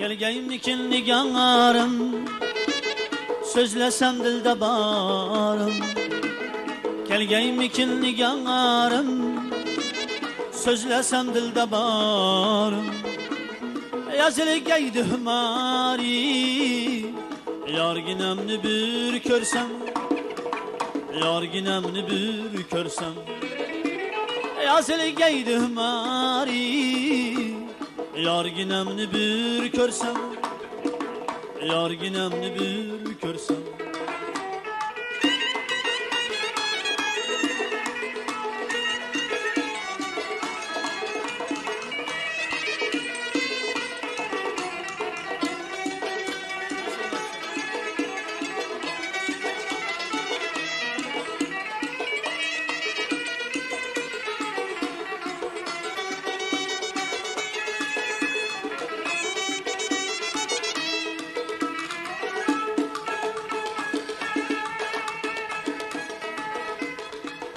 Kelgeymikin nigarım, sözlesem dilde barım. Kelgeymikin nigarım, sözlesem dilde barım. Yazılgaydı hümari, yarginemni bir körsem, yarginemni bir körsem. Yazılgaydı hümari, yarginemni bir körsem, yarginemni bir körsem.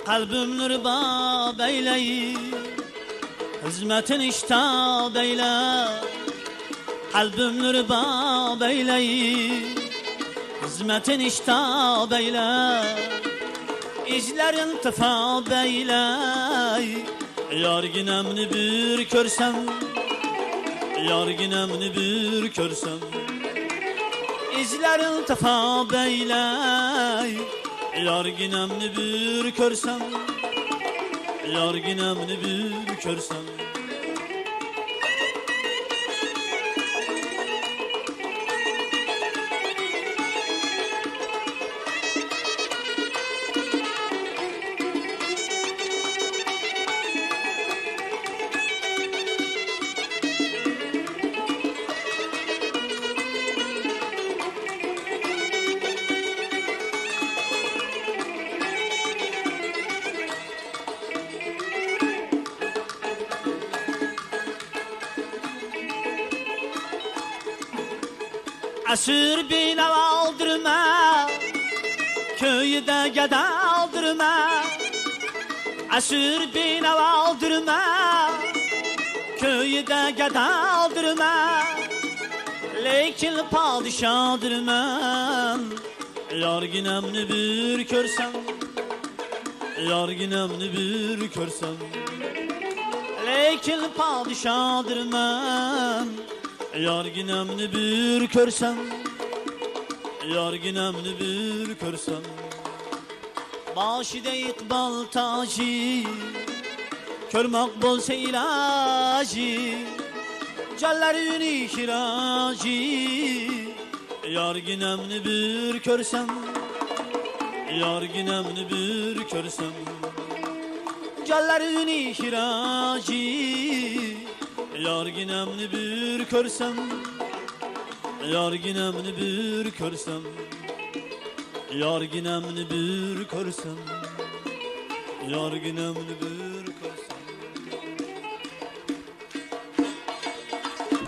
Kalbim nur bab eyley, hizmetin iştab eyle. Kalbim nur bab eyley, hizmetin iştab eyle. İzlerin tifab eyle, yarginemni bir körsem, yarginemni bir körsem. İzlerin tifab eyle, yarginemni bir körsem, yarginemni bir körsem. Asır bile aldırma, köyde gede aldırma. Asır bile aldırma, köyde gede aldırma. Lekin padişahtır men, yarginemni bir körsem, yarginemni bir körsem. Lekin padişahtır men, yarginemni bir körsem, yarginemni bir körsem. Başida iqbal tacı, körmek bolsa ilacı. Callerini kiracı, yarginemni bir körsem, yarginemni bir körsem. Callerini kiracı, yarginemni bir körsem, yarginemni bir körsem. Yarginemni bir körsem, yarginemni bir